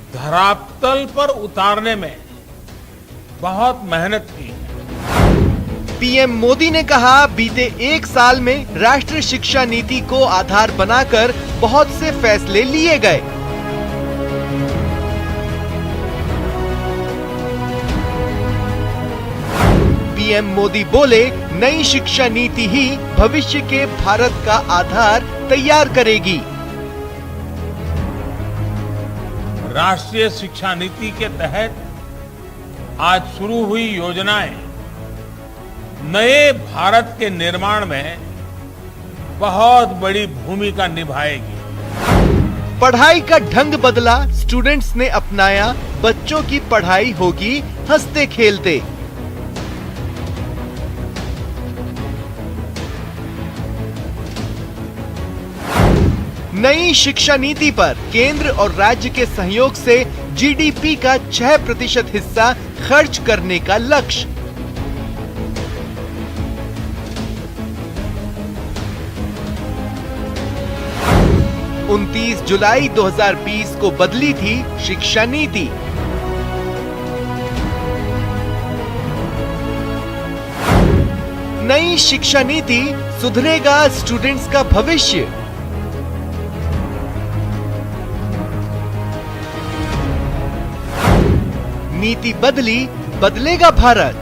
धरातल पर उतारने में बहुत मेहनत की है। पीएम मोदी ने कहा, बीते एक साल में राष्ट्रीय शिक्षा नीति को आधार बनाकर बहुत से फैसले लिए गए। पीएम मोदी बोले, नई शिक्षा नीति ही भविष्य के भारत का आधार तैयार करेगी। राष्ट्रीय शिक्षा नीति के तहत आज शुरू हुई योजनाएं नए भारत के निर्माण में बहुत बड़ी भूमिका निभाएगी। पढ़ाई का ढंग बदला, स्टूडेंट्स ने अपनाया, बच्चों की पढ़ाई होगी हंसते खेलते। 'नई शिक्षा नीति पर केंद्र और राज्य के सहयोग से जीडीपी का 6% हिस्सा खर्च करने का लक्ष्य। – 29 जुलाई 2020 को बदली थी शिक्षा नीति। नई शिक्षा नीति सुधरेगा स्टूडेंट्स का भविष्य। नीति बदली, बदलेगा भारत।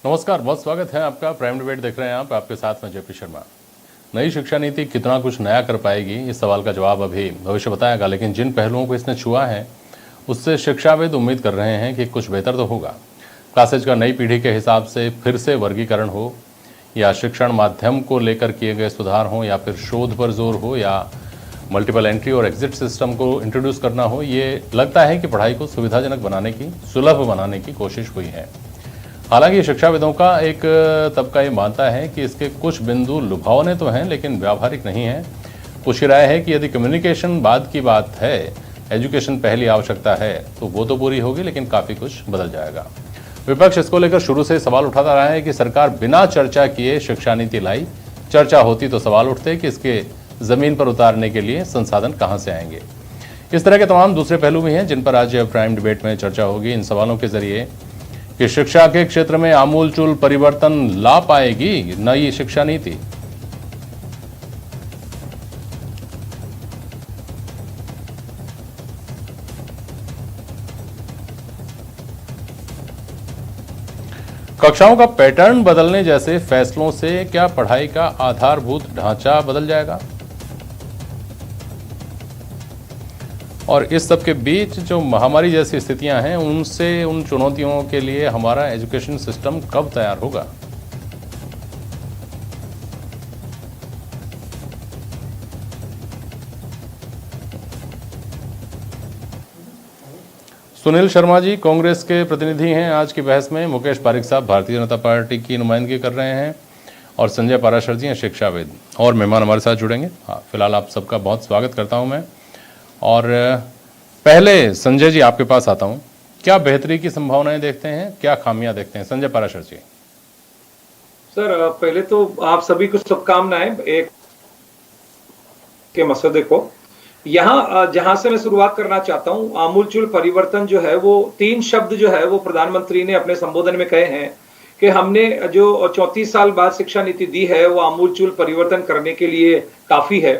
नमस्कार, बहुत स्वागत है आपका। प्राइम डिबेट देख रहे हैं आप, आपके साथ में जेपी शर्मा। नई शिक्षा नीति कितना कुछ नया कर पाएगी, इस सवाल का जवाब अभी भविष्य बताएगा, लेकिन जिन पहलुओं को इसने छुआ है उससे शिक्षाविद उम्मीद कर रहे हैं कि कुछ बेहतर तो होगा। क्लासेज का नई पीढ़ी के हिसाब से फिर से वर्गीकरण हो, या शिक्षण माध्यम को लेकर किए गए सुधार हो, या फिर शोध पर जोर हो, या मल्टीपल एंट्री और एग्जिट सिस्टम को इंट्रोड्यूस करना हो, ये लगता है कि पढ़ाई को सुविधाजनक बनाने की, सुलभ बनाने की कोशिश हुई है। हालांकि शिक्षाविदों का एक तबका ये मानता है कि इसके कुछ बिंदु लुभावने तो हैं लेकिन व्यावहारिक नहीं हैं। कुछ ही राय है कि यदि कम्युनिकेशन बाद की बात है, एजुकेशन पहली आवश्यकता है, तो वो तो पूरी होगी लेकिन काफ़ी कुछ बदल जाएगा। विपक्ष इसको लेकर शुरू से सवाल उठाता रहा है कि सरकार बिना चर्चा किए शिक्षा नीति लाई। चर्चा होती तो सवाल उठते कि इसके जमीन पर उतारने के लिए संसाधन कहां से आएंगे। इस तरह के तमाम दूसरे पहलू भी हैं जिन पर आज प्राइम डिबेट में चर्चा होगी। इन सवालों के जरिए कि शिक्षा के क्षेत्र में आमूलचूल परिवर्तन ला पाएगी नई शिक्षा नीति। कक्षाओं का पैटर्न बदलने जैसे फैसलों से क्या पढ़ाई का आधारभूत ढांचा बदल जाएगा? और इस सब के बीच जो महामारी जैसी स्थितियां हैं, उनसे उन चुनौतियों के लिए हमारा एजुकेशन सिस्टम कब तैयार होगा? सुनील शर्मा जी कांग्रेस के प्रतिनिधि हैं आज की बहस में। मुकेश पारिक साहब भारतीय जनता पार्टी की नुमाइंदगी कर रहे हैं, और संजय पाराशर जी हैं शिक्षाविद, और मेहमान हमारे साथ जुड़ेंगे। हाँ, फिलहाल आप सबका बहुत स्वागत करता हूं मैं। और पहले संजय जी आपके पास आता हूं, क्या बेहतरी की संभावनाएं देखते हैं, क्या खामियां देखते हैं? संजय पाराशर जी। सर, पहले तो आप सभी को शुभकामनाएं एक के मसौदे को। यहाँ जहां से मैं शुरुआत करना चाहता हूं, आमूलचूल परिवर्तन जो है, वो 3 शब्द जो है वो प्रधानमंत्री ने अपने संबोधन में कहे हैं कि हमने जो 34 साल बाद शिक्षा नीति दी है वो आमूलचूल परिवर्तन करने के लिए काफी है।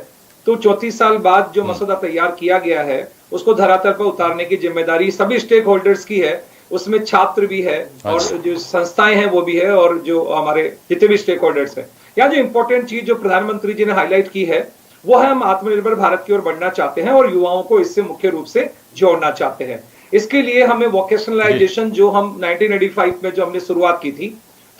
तो 34 साल बाद जो मसौदा तैयार किया गया है उसको धरातल पर उतारने की जिम्मेदारी सभी स्टेक होल्डर्स की है। उसमें छात्र भी है और जो संस्थाएं हैं वो भी है, और जो हमारे जितने भी स्टेक होल्डर्स हैं। यहाँ जो इंपॉर्टेंट चीज जो प्रधानमंत्री जी ने हाईलाइट की है वो है, हम आत्मनिर्भर भारत की ओर बढ़ना चाहते हैं और युवाओं को इससे मुख्य रूप से जोड़ना चाहते हैं। इसके लिए हमें वोकेशनलाइजेशन जो हम 1985 में जो हमने शुरुआत की थी,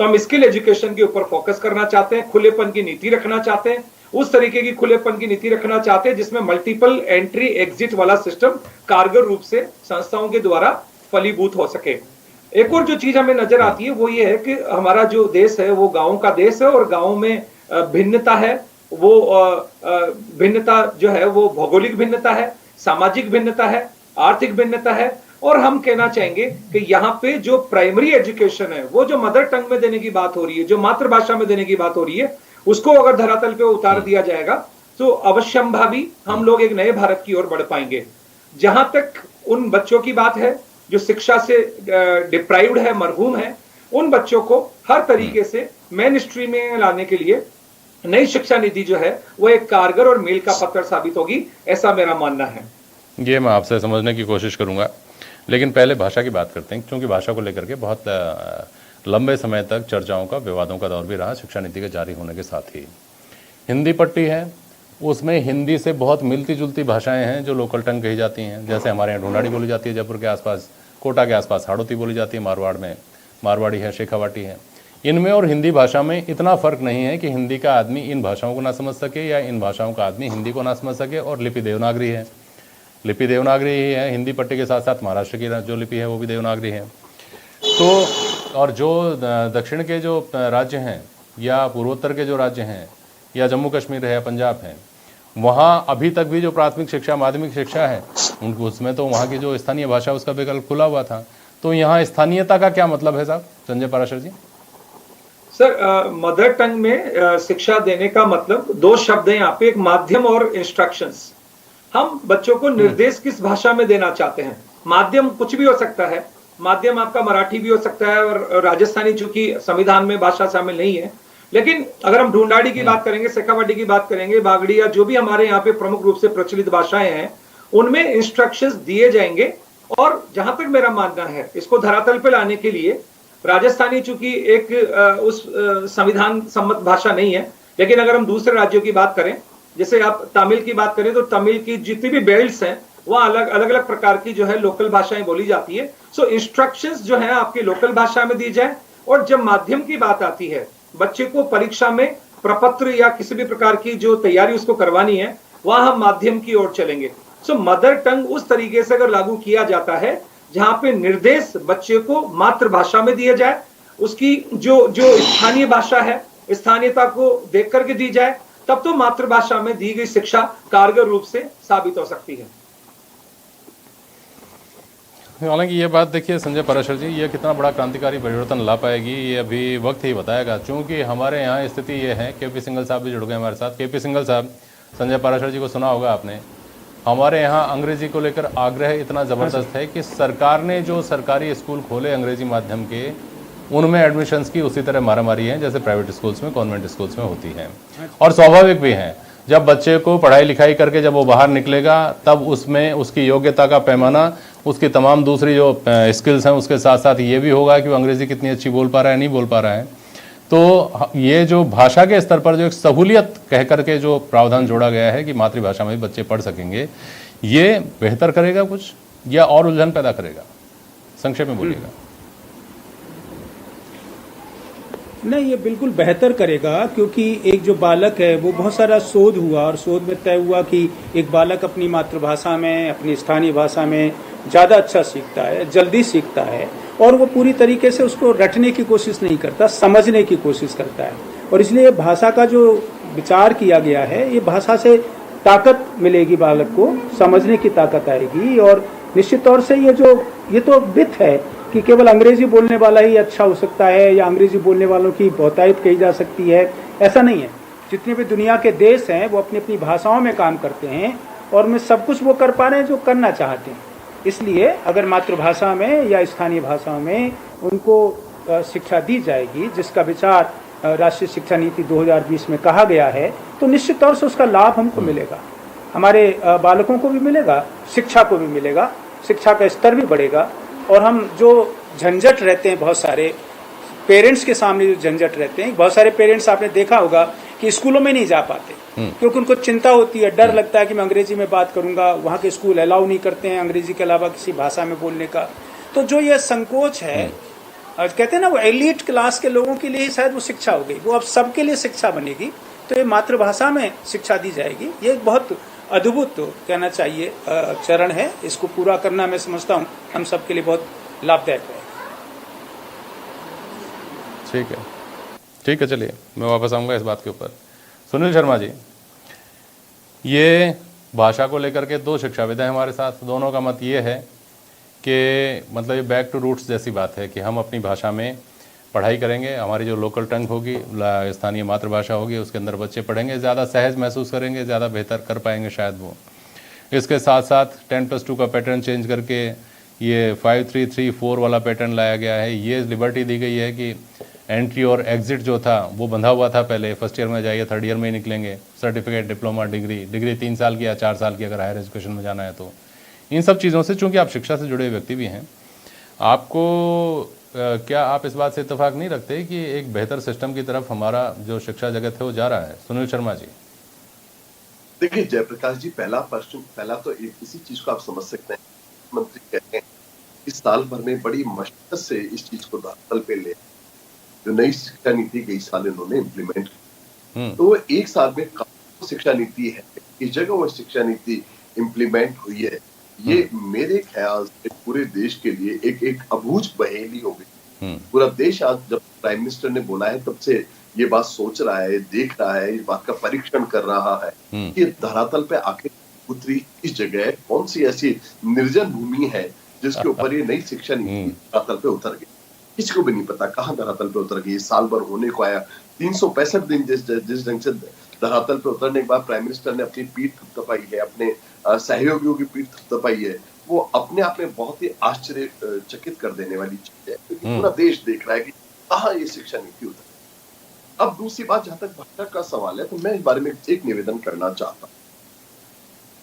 तो हम स्किल एजुकेशन के ऊपर फोकस करना चाहते हैं, खुलेपन की नीति रखना चाहते हैं, उस तरीके की खुलेपन की नीति रखना चाहते हैं जिसमें मल्टीपल एंट्री एग्जिट वाला सिस्टम कारगर रूप से संस्थाओं के द्वारा फलीभूत हो सके। एक और जो चीज हमें नजर आती है वो ये है कि हमारा जो देश है वो गांव का देश है, और गांव में भिन्नता है। वो भिन्नता जो है वो भौगोलिक भिन्नता है, सामाजिक भिन्नता है, आर्थिक भिन्नता है। और हम कहना चाहेंगे कि यहाँ पे जो प्राइमरी एजुकेशन है वो जो मदर टंग में देने की बात हो रही है, जो मातृभाषा में देने की बात हो रही है, उसको अगर धरातल पे उतार दिया जाएगा तो अवश्यंभावी हम लोग एक नए भारत की ओर बढ़ पाएंगे। जहां तक उन बच्चों की बात है जो शिक्षा से डिप्राइव्ड है, मरहूम है, उन बच्चों को हर तरीके से मेन स्ट्रीम में लाने के लिए नई शिक्षा नीति जो है वो एक कारगर और मील का पत्थर साबित होगी, ऐसा मेरा मानना है। ये मैं आपसे समझने की कोशिश करूंगा, लेकिन पहले भाषा की बात करते हैं, क्योंकि भाषा को लेकर के बहुत लंबे समय तक चर्चाओं का, विवादों का दौर भी रहा शिक्षा नीति के जारी होने के साथ ही। हिंदी पट्टी है, उसमें हिंदी से बहुत मिलती जुलती भाषाएं हैं जो लोकल टंग कही जाती हैं। जैसे हमारे यहाँ ढूंढाड़ी बोली जाती है, जयपुर के आसपास, कोटा के आसपास हाड़ौती बोली जाती है, मारवाड़ में मारवाड़ी है, शेखावाटी है। इनमें और हिंदी भाषा में इतना फ़र्क नहीं है कि हिंदी का आदमी इन भाषाओं को ना समझ सके या इन भाषाओं का आदमी हिंदी को ना समझ सके। और लिपि देवनागरी है, लिपि देवनागरी ही है। हिंदी पट्टी के साथ साथ महाराष्ट्र की जो लिपि है वो भी देवनागरी है। तो और जो दक्षिण के जो राज्य हैं या पूर्वोत्तर के जो राज्य हैं या जम्मू कश्मीर है या पंजाब है, वहाँ अभी तक भी जो प्राथमिक शिक्षा, माध्यमिक शिक्षा है, उनको उसमें तो वहाँ की जो स्थानीय भाषा उसका विकल्प खुला हुआ था। तो यहाँ स्थानीयता का क्या मतलब है साहब, संजय पाराशर जी? सर, मदर टंग में शिक्षा देने का मतलब दो शब्द है यहाँ पे, एक माध्यम और इंस्ट्रक्शंस। हम बच्चों को निर्देश किस भाषा में देना चाहते हैं। माध्यम कुछ भी हो सकता है, माध्यम आपका मराठी भी हो सकता है और राजस्थानी, चूंकि संविधान में भाषा शामिल नहीं है। लेकिन अगर हम ढूंढाड़ी की बात करेंगे, शेखावाटी की बात करेंगे, बागड़ी या जो भी हमारे यहाँ पे प्रमुख रूप से प्रचलित भाषाएं हैं, उनमें इंस्ट्रक्शंस दिए जाएंगे। और जहां तक मेरा मानना है, इसको धरातल पे लाने के लिए राजस्थानी चूंकि एक उस संविधान सम्मत भाषा नहीं है, लेकिन अगर हम दूसरे राज्यों की बात करें, जैसे आप तमिल की बात करें, तो तमिल की जितनी भी बेल्ट्स हैं वहाँ अलग अलग प्रकार की जो है लोकल भाषाएं बोली जाती है। सो इंस्ट्रक्शंस जो है आपकी लोकल भाषा में दी जाए। और जब माध्यम की बात आती है, बच्चे को परीक्षा में प्रपत्र या किसी भी प्रकार की जो तैयारी उसको करवानी है, वहां हम माध्यम की ओर चलेंगे। सो मदर टंग उस तरीके से अगर लागू किया जाता है जहां पे निर्देश बच्चे को मातृभाषा में दिया जाए, उसकी जो स्थानीय भाषा है, स्थानीयता को देख करके दी जाए, तब तो मातृभाषा में दी गई शिक्षा कारगर रूप से साबित हो सकती है। हालांकि ये बात देखिए संजय पाराशर जी, ये कितना बड़ा क्रांतिकारी परिवर्तन ला पाएगी ये अभी वक्त ही बताएगा। क्योंकि हमारे यहाँ स्थिति ये है, केपी सिंघल साहब भी जुड़ गए हमारे साथ। केपी सिंघल साहब, संजय पाराशर जी को सुना होगा आपने, हमारे यहाँ अंग्रेजी को लेकर आग्रह इतना ज़बरदस्त है कि सरकार ने जो सरकारी स्कूल खोले अंग्रेजी माध्यम के, उनमें एडमिशन्स की उसी तरह मारामारी है जैसे प्राइवेट स्कूल्स में, कॉन्वेंट स्कूल्स में होती है। और स्वाभाविक भी है, जब बच्चे को पढ़ाई लिखाई करके जब वो बाहर निकलेगा, तब उसमें उसकी योग्यता का पैमाना, उसकी तमाम दूसरी जो स्किल्स हैं उसके साथ साथ ये भी होगा कि वो अंग्रेजी कितनी अच्छी बोल पा रहा है, नहीं बोल पा रहा है। तो ये जो भाषा के स्तर पर जो एक सहूलियत कह करके जो प्रावधान जोड़ा गया है कि मातृभाषा में भी बच्चे पढ़ सकेंगे, ये बेहतर करेगा कुछ या और उलझन पैदा करेगा? संक्षेप में बोलिएगा। नहीं, ये बिल्कुल बेहतर करेगा, क्योंकि एक जो बालक है वो बहुत सारा शोध हुआ और शोध में तय हुआ कि एक बालक अपनी मातृभाषा में, अपनी स्थानीय भाषा में ज़्यादा अच्छा सीखता है, जल्दी सीखता है, और वो पूरी तरीके से उसको रटने की कोशिश नहीं करता, समझने की कोशिश करता है। और इसलिए भाषा का जो विचार किया गया है, ये भाषा से ताकत मिलेगी, बालक को समझने की ताकत आएगी। और निश्चित तौर से ये तो मिथ है कि केवल अंग्रेजी बोलने वाला ही अच्छा हो सकता है या अंग्रेजी बोलने वालों की बहुतायत कही जा सकती है, ऐसा नहीं है। जितने भी दुनिया के देश हैं वो अपनी अपनी भाषाओं में काम करते हैं और में सब कुछ वो कर पा रहे हैं जो करना चाहते हैं। इसलिए अगर मातृभाषा में या स्थानीय भाषाओं में उनको शिक्षा दी जाएगी, जिसका विचार राष्ट्रीय शिक्षा नीति 2020 में कहा गया है, तो निश्चित तौर से उसका लाभ हमको मिलेगा, हमारे बालकों को भी मिलेगा, शिक्षा को भी मिलेगा, शिक्षा का स्तर भी बढ़ेगा। और हम जो झंझट रहते हैं, बहुत सारे पेरेंट्स के सामने जो झंझट रहते हैं, बहुत सारे पेरेंट्स आपने देखा होगा कि स्कूलों में नहीं जा पाते क्योंकि उनको चिंता होती है, डर लगता है कि मैं अंग्रेजी में बात करूंगा, वहाँ के स्कूल अलाउ नहीं करते हैं अंग्रेजी के अलावा किसी भाषा में बोलने का। तो जो ये संकोच है, कहते हैं ना, वो एलीट क्लास के लोगों के लिए ही शायद वो शिक्षा हो गई, वो अब सबके लिए शिक्षा बनेगी। तो ये मातृभाषा में शिक्षा दी जाएगी, ये एक बहुत अद्भुत कहना चाहिए चरण है। इसको पूरा करना मैं समझता हूँ हम सबके लिए बहुत लाभदायक है। ठीक है, चलिए मैं वापस आऊँगा इस बात के ऊपर। सुनील शर्मा जी, ये भाषा को लेकर के दो शिक्षाविद हैं हमारे साथ, दोनों का मत ये है कि मतलब ये बैक टू रूट्स जैसी बात है कि हम अपनी भाषा में पढ़ाई करेंगे, हमारी जो लोकल टंग होगी, स्थानीय मातृभाषा होगी, उसके अंदर बच्चे पढ़ेंगे, ज़्यादा सहज महसूस करेंगे, ज़्यादा बेहतर कर पाएंगे शायद वो। इसके साथ साथ 10+2 का पैटर्न चेंज करके ये 5334 वाला पैटर्न लाया गया है। ये लिबर्टी दी गई है कि एंट्री और एग्जिट जो था वो बंधा हुआ था, पहले फर्स्ट ईयर में जाइए, थर्ड ईयर में ही निकलेंगे। सर्टिफिकेट, डिप्लोमा, डिग्री 3 साल की या 4 साल की अगर हायर एजुकेशन में जाना है तो। इन सब चीज़ों से, चूँकि आप शिक्षा से जुड़े व्यक्ति भी हैं, आपको क्या आप इस बात से इत्तेफाक नहीं रखते कि एक बेहतर सिस्टम की तरफ हमारा जो शिक्षा जगत है वो जा रहा है? सुनील शर्मा जी। देखिए जयप्रकाश जी, पहला तो इसी चीज को आप समझ सकते हैं। मंत्री कहते हैं इस साल भर में बड़ी मशक्कत से इस चीज को धरातल पे ले, जो नई शिक्षा नीति कई साल इन्होंने इम्प्लीमेंट की, तो वो एक साल में शिक्षा नीति है, इस जगह वो शिक्षा नीति इम्प्लीमेंट हुई है। ये मेरे ख्याल से पूरे देश के लिए एक अबूझ पहेली हो गई। पूरा देश आज जब प्राइम मिनिस्टर ने बोला है तब से ये बात सोच रहा है, देख रहा है, इस बात का परीक्षण कर रहा है कि धरातल पे आखिर उतरी इस जगह कौन सी ऐसी निर्जन भूमि है जिसके ऊपर ये नई शिक्षा नीति धरातल पे उतर गई। किसी को भी नहीं पता कहाँ धरातल पे उतर गई। साल भर होने को आया, 365 दिन जिस ढंग से धरातल पे उतरने के बाद प्राइम मिनिस्टर ने अपनी पीठ थपथपाई है, अपने सहयोगियों की पीठ थपथपाई है, वो अपने आप में बहुत ही आश्चर्यचकित कर देने वाली चीज है, क्योंकि पूरा देश देख रहा है कि कहाँ ये शिक्षा नीति उतर। अब दूसरी बात, जहां तक भाषा का सवाल है, तो मैं इस बारे में एक निवेदन करना चाहता हूँ,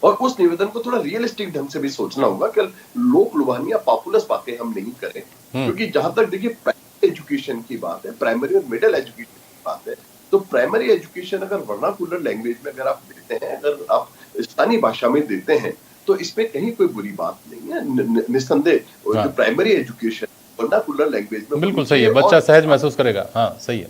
और उस निवेदन को थोड़ा रियलिस्टिक ढंग से भी सोचना होगा कि लोक लुभानी या पॉपुलर बातें हम नहीं करें, क्योंकि जहां तक देखिए प्राइमरी एजुकेशन की बात है, प्राइमरी और मिडिल एजुकेशन की बात है, तो प्राइमरी एजुकेशन अगर वर्नाकुलर लैंग्वेज में अगर आप देते हैं, अगर आप स्थानीय भाषा में देते हैं, तो इसमें कहीं कोई बुरी बात नहीं है। निस्संदेह जो प्राइमरी एजुकेशन वर्नाकुलर लैंग्वेज में बिल्कुल सही है, बच्चा सहज महसूस करेगा। हाँ सही है।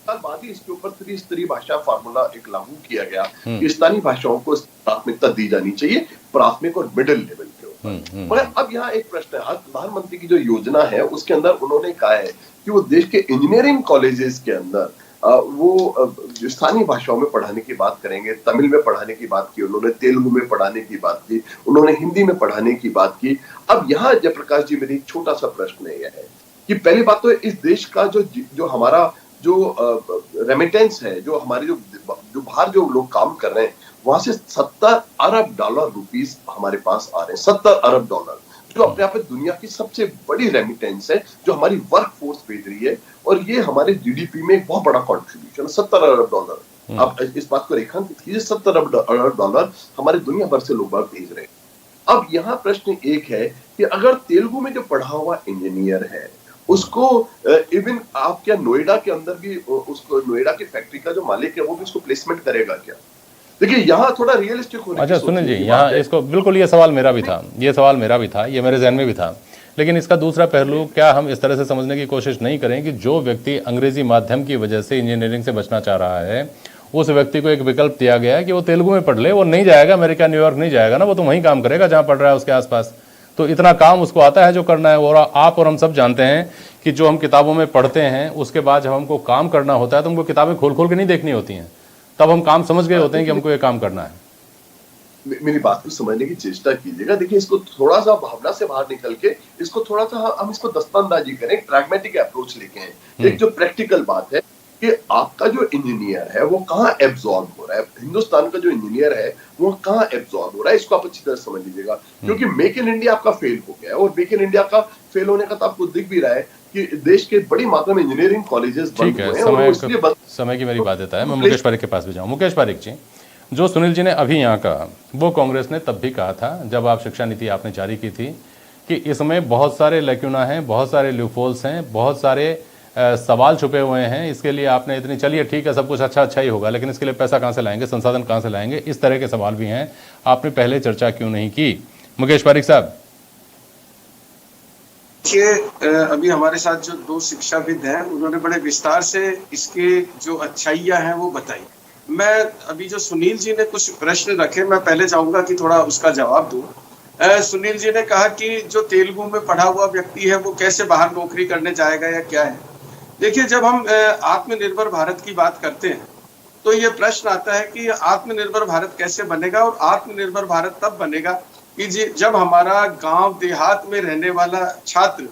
साल बाद ही इसके ऊपर त्रिस्तरीय भाषा फार्मूला एक लागू किया गया कि स्थानीय भाषाओं को प्राथमिकता दी जानी चाहिए, प्राथमिक और मिडिल लेवल के ऊपर। मगर अब यहाँ एक प्रश्न है, आज प्रधानमंत्री की जो योजना है उसके अंदर उन्होंने कहा है कि वो देश के इंजीनियरिंग कॉलेजेस के अंदर वो स्थानीय भाषाओं में पढ़ाने की बात करेंगे। तमिल में पढ़ाने की बात की उन्होंने, तेलुगु में पढ़ाने की बात की उन्होंने, हिंदी में पढ़ाने की बात की। अब यहाँ जयप्रकाश जी मेरी छोटा सा प्रश्न यह है कि पहली बात तो इस देश का जो हमारा जो रेमिटेंस है, जो हमारे जो बाहर जो लोग काम कर रहे हैं, वहां से 70 अरब डॉलर रुपीस हमारे पास आ रहे हैं। 70 अरब डॉलर जो अपने आप में दुनिया की सबसे बड़ी रेमिटेंस है, जो हमारी वर्क फोर्स भेज रही है, और ये हमारे जीडीपी में एक बहुत बड़ा कॉन्ट्रीब्यूशन है। 70 अरब डॉलर, आप इस बात को रेखांकित कीजिए, 70 अरब डॉलर हमारे दुनिया भर से लोग बाग भेज रहे हैं। अब यहाँ प्रश्न एक है कि अगर तेलुगु में जो पढ़ा हुआ इंजीनियर है उसको इवन आप क्या नोएडा के अंदर भी उसको, नोएडा की फैक्ट्री का जो मालिक है वो भी उसको प्लेसमेंट करेगा क्या? देखिए यहाँ थोड़ा रियलिस्टिक होने। अच्छा सुनील जी, यहाँ इसको बिल्कुल, ये सवाल मेरा भी था, ये मेरे जहन में भी था, लेकिन इसका दूसरा पहलू क्या हम इस तरह से समझने की कोशिश नहीं करें कि जो व्यक्ति अंग्रेजी माध्यम की वजह से इंजीनियरिंग से बचना चाह रहा है, उस व्यक्ति को एक विकल्प दिया गया है कि वो तेलुगु में पढ़ ले, वो नहीं जाएगा अमेरिका, न्यूयॉर्क नहीं जाएगा ना, वो तो वहीं काम करेगा जहाँ पढ़ रहा है उसके आसपास। तो इतना काम उसको आता है जो करना है। और आप और हम सब जानते हैं कि जो हम किताबों में पढ़ते हैं उसके बाद जब हमको काम करना होता है तो हमको किताबें खोल खोल के नहीं देखनी होती हैं, तब हम काम समझ गए होते हैं कि हमको ये काम करना है। मेरी बात को समझने की चेष्टा कीजिएगा। देखिए इसको थोड़ा सा भावना से बाहर निकल के इसको थोड़ा सा हम इसको दस्तंदाजी करें, प्रैग्मेटिक अप्रोच लेके हैं। एक जो प्रैक्टिकल बात है कि आपका जो इंजीनियर है वो कहाँ एब्जॉर्ब हो रहा है, हिंदुस्तान का जो इंजीनियर है वो कहाँ एब्जॉर्ब हो रहा है, इसको आप अच्छी तरह समझ लीजिएगा। क्योंकि मेक इन इंडिया आपका फेल हो गया है, और मेक इन इंडिया का फेल होने का तो आपको दिख भी रहा है कि देश के बड़ी मात्रा में इंजीनियरिंग कॉलेजेस बंद हुए हैं, और इसलिए समय की मेरी बात देता है। मैं मुकेश पारिक के पास भी जाऊँ। मुकेश पारिक जी, जो सुनील जी ने अभी यहाँ कहा वो कांग्रेस ने तब भी कहा था जब आप शिक्षा नीति आपने जारी की थी कि इसमें बहुत सारे लैक्यूना हैं, बहुत सारे लूपहोल्स हैं, बहुत सारे सवाल छुपे हुए हैं। इसके लिए आपने इतनी, चलिए ठीक है सब कुछ अच्छा ही होगा, लेकिन इसके लिए पैसा कहाँ से लाएंगे, संसाधन कहाँ से लाएंगे, इस तरह के सवाल भी हैं। आपने पहले चर्चा क्यों नहीं की? मुकेश पारिक साहब। देखिए अभी हमारे साथ जो 2 शिक्षाविद हैं उन्होंने बड़े विस्तार से इसके जो अच्छाइयाँ हैं वो बताई। मैं अभी जो सुनील जी ने कुछ प्रश्न रखे, मैं पहले चाहूंगा कि थोड़ा उसका जवाब दूं। सुनील जी ने कहा कि जो तेलुगु में पढ़ा हुआ व्यक्ति है वो कैसे बाहर नौकरी करने जाएगा या क्या है। देखिए जब हम आत्मनिर्भर भारत की बात करते हैं तो ये प्रश्न आता है कि आत्मनिर्भर भारत कैसे बनेगा, और आत्मनिर्भर भारत तब बनेगा कि जब हमारा गांव देहात में रहने वाला छात्र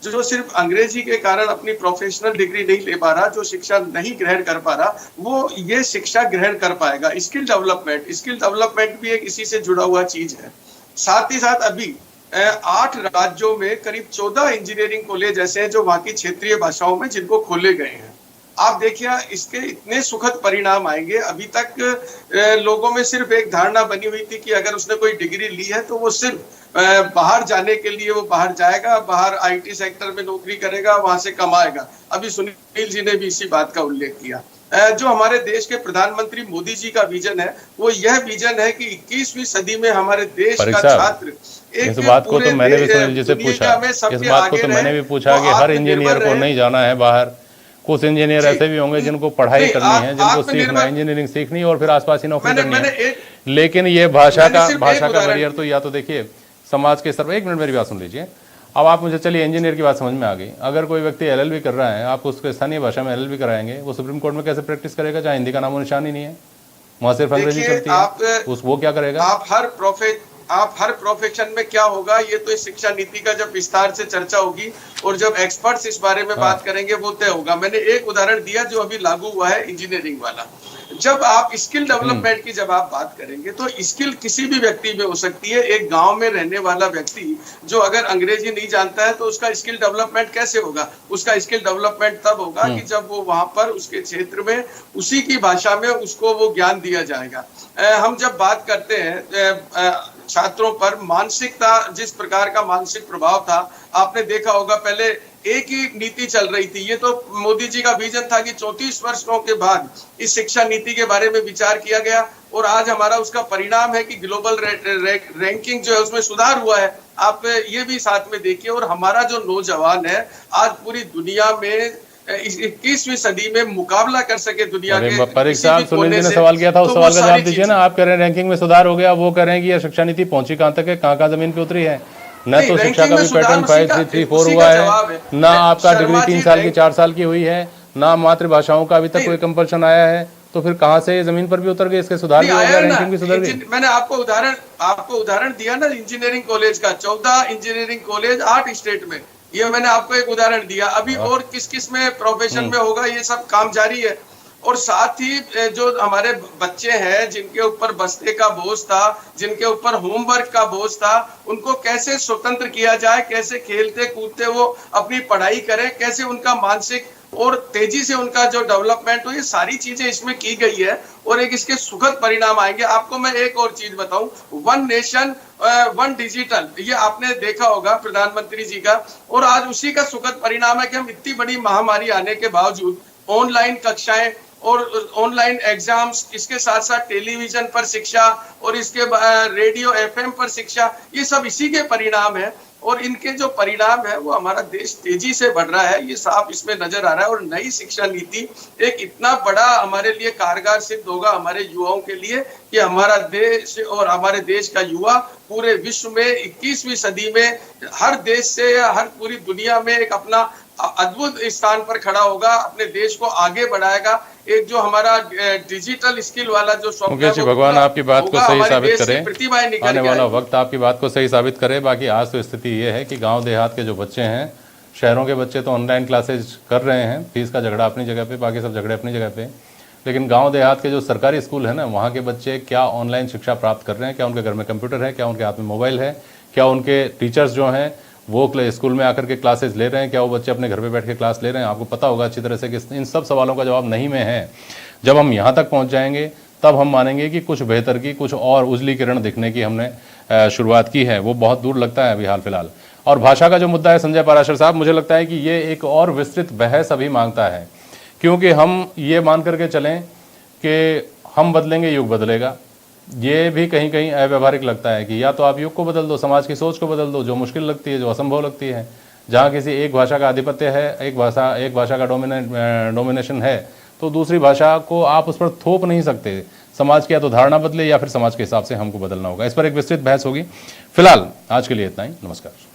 जो सिर्फ अंग्रेजी के कारण अपनी प्रोफेशनल डिग्री नहीं ले पा रहा, जो शिक्षा नहीं ग्रहण कर पा रहा, वो ये शिक्षा ग्रहण कर पाएगा। स्किल डेवलपमेंट भी एक इसी से जुड़ा हुआ चीज है। साथ ही साथ अभी 8 राज्यों में करीब 14 इंजीनियरिंग कॉलेज ऐसे हैं जो वहां की क्षेत्रीय भाषाओं में जिनको खोले गए हैं। आप देखिए इसके इतने सुखद परिणाम आएंगे। अभी तक लोगों में सिर्फ एक धारणा बनी हुई थी कि अगर उसने कोई डिग्री ली है तो वो सिर्फ बाहर जाने के लिए वो बाहर जाएगा, बाहर आईटी सेक्टर में नौकरी करेगा, वहां से कमाएगा। अभी सुनील जी ने भी इसी बात का उल्लेख किया। जो हमारे देश के प्रधानमंत्री मोदी जी का विजन है वो यह विजन है कि 21वीं सदी में हमारे देश का छात्र इस बात को तो मैंने भी सुनील जी से पूछा, इस बात को तो मैंने भी पूछा कि हर इंजीनियर को नहीं जाना है बाहर। कुछ इंजीनियर ऐसे भी होंगे जिनको पढ़ाई करनी है, जिनको सीखना है, इंजीनियरिंग सीखनी है और फिर आसपास ही नौकरी करनी है। लेकिन ये भाषा का बैरियर तो या तो देखिए समाज के स्तर पर। 1 मिनट मेरी बात सुन लीजिए। अब आप मुझे चलिए इंजीनियर की बात समझ में आ गई। अगर कोई व्यक्ति एलएलबी कर रहा है, आप उसको स्थानीय भाषा में एलएलबी कराएंगे, वो सुप्रीम कोर्ट में कैसे प्रैक्टिस करेगा जहाँ हिंदी का नामो निशान ही नहीं है, वहां सिर्फ अंग्रेजी चलती है, वो क्या करेगा? आप हर प्रोफेशन में क्या होगा, ये तो इस शिक्षा नीति का जब विस्तार से चर्चा होगी और जब एक्सपर्ट्स इस बारे में बात करेंगे वो तय होगा। मैंने एक उदाहरण दिया जो अभी लागू हुआ है इंजीनियरिंग वाला। जब आप स्किल डेवलपमेंट की जब आप बात करेंगे तो स्किल किसी भी व्यक्ति में हो सकती है। एक गांव में रहने वाला व्यक्ति जो अगर अंग्रेजी नहीं जानता है तो उसका स्किल डेवलपमेंट कैसे होगा? उसका स्किल डेवलपमेंट तब होगा कि जब वो वहां पर उसके क्षेत्र में उसी की भाषा में उसको वो ज्ञान दिया जाएगा। हम जब बात करते हैं छात्रों पर मानसिकता, जिस प्रकार का मानसिक प्रभाव था, आपने देखा होगा पहले एक ही नीति चल रही थी। ये तो मोदी जी का विजन था कि 34 वर्षों के बाद इस शिक्षा नीति के बारे में विचार किया गया और आज हमारा उसका परिणाम है कि ग्लोबल रैंकिंग जो है उसमें सुधार हुआ है। आप ये भी साथ में देखिए। और हमारा जो नौजवान है आज पूरी दुनिया में 21वीं सदी में मुकाबला कर सके दुनिया के। परीक्षा सुनील जी ने सवाल किया था, उस सवाल का जवाब दीजिए ना। आप कह रहे हैं रैंकिंग में सुधार हो गया, वो कह रहे हैं कि यह शिक्षा नीति पहुंची कहां तक है, कहां जमीन पे उतरी है? न तो शिक्षा का भी पैटर्न 5, 3, 3, 4 हुआ है, ना आपका डिग्री 3 साल की 4 साल की हुई है, ना मातृभाषाओं का अभी तक कोई कंपल्शन आया है। तो फिर कहां से जमीन पर भी उतर गए, इसके सुधार भी हो गया, रैंकिंग भी सुधर गई। मैंने आपको उदाहरण दिया ना इंजीनियरिंग कॉलेज का। 14 इंजीनियरिंग कॉलेज 8 स्टेट में, ये मैंने आपको एक उदाहरण दिया। अभी और किस किस में प्रोफेशन में होगा, ये सब काम जारी है। और साथ ही जो हमारे बच्चे हैं जिनके ऊपर बस्ते का बोझ था, जिनके ऊपर होमवर्क का बोझ था, उनको कैसे स्वतंत्र किया जाए, कैसे खेलते कूदते वो अपनी पढ़ाई करें, कैसे उनका मानसिक और तेजी से उनका जो डेवलपमेंट हो, ये सारी चीजें इसमें की गई है और एक इसके सुखद परिणाम आएंगे। आपको मैं एक और चीज बताऊं, 1 नेशन 1 डिजिटल, ये आपने देखा होगा प्रधानमंत्री जी का, और आज उसी का सुखद परिणाम है कि हम इतनी बड़ी महामारी आने के बावजूद ऑनलाइन कक्षाएं और ऑनलाइन एग्जाम्स, इसके साथ साथ टेलीविजन पर शिक्षा और इसके रेडियो FM पर शिक्षा, ये सब इसी के परिणाम है। और इनके जो परिणाम है वो हमारा देश तेजी से बढ़ रहा है, ये साफ इसमें नजर आ रहा है। और नई शिक्षा नीति एक इतना बड़ा हमारे लिए कारगर सिद्ध होगा हमारे युवाओं के लिए कि हमारा देश और हमारे देश का युवा पूरे विश्व में 21वीं सदी में हर देश से या हर पूरी दुनिया में एक अपना अद्भुत स्थान पर खड़ा होगा, अपने देश को आगे बढ़ाएगा। एक जो हमारा डिजिटल स्किल वाला जो मुकेश जी, भगवान आपकी बात को सही साबित करे, आने वाला वक्त आपकी बात को सही साबित करे। बाकी आज तो स्थिति ये है कि गांव देहात के जो बच्चे हैं, शहरों के बच्चे तो ऑनलाइन क्लासेज कर रहे हैं, फीस का झगड़ा अपनी जगह पे, बाकी सब झगड़े अपनी जगह पे। लेकिन गांव देहात के जो सरकारी स्कूल है ना, वहाँ के बच्चे क्या ऑनलाइन शिक्षा प्राप्त कर रहे हैं? क्या उनके घर में कंप्यूटर है? क्या उनके हाथ में मोबाइल है? क्या उनके टीचर्स जो हैं वो स्कूल में आकर के क्लासेस ले रहे हैं? क्या वो बच्चे अपने घर पे बैठ के क्लास ले रहे हैं? आपको पता होगा अच्छी तरह से कि इन सब सवालों का जवाब नहीं में है। जब हम यहाँ तक पहुँच जाएंगे तब हम मानेंगे कि कुछ बेहतर की, कुछ और उजली किरण दिखने की हमने शुरुआत की है। वो बहुत दूर लगता है अभी हाल फिलहाल। और भाषा का जो मुद्दा है संजय पाराशर साहब, मुझे लगता है कि ये एक और विस्तृत बहस अभी मांगता है, क्योंकि हम ये मान करके चलें कि हम बदलेंगे युग बदलेगा, ये भी कहीं कहीं अव्यवहारिक लगता है कि या तो आप युग को बदल दो, समाज की सोच को बदल दो, जो मुश्किल लगती है, जो असंभव लगती है। जहाँ किसी एक भाषा का आधिपत्य है, एक भाषा का डोमिनेशन है, तो दूसरी भाषा को आप उस पर थोप नहीं सकते। समाज की या तो धारणा बदले या फिर समाज के हिसाब से हमको बदलना होगा। इस पर एक विस्तृत बहस होगी। फिलहाल आज के लिए इतना ही। नमस्कार।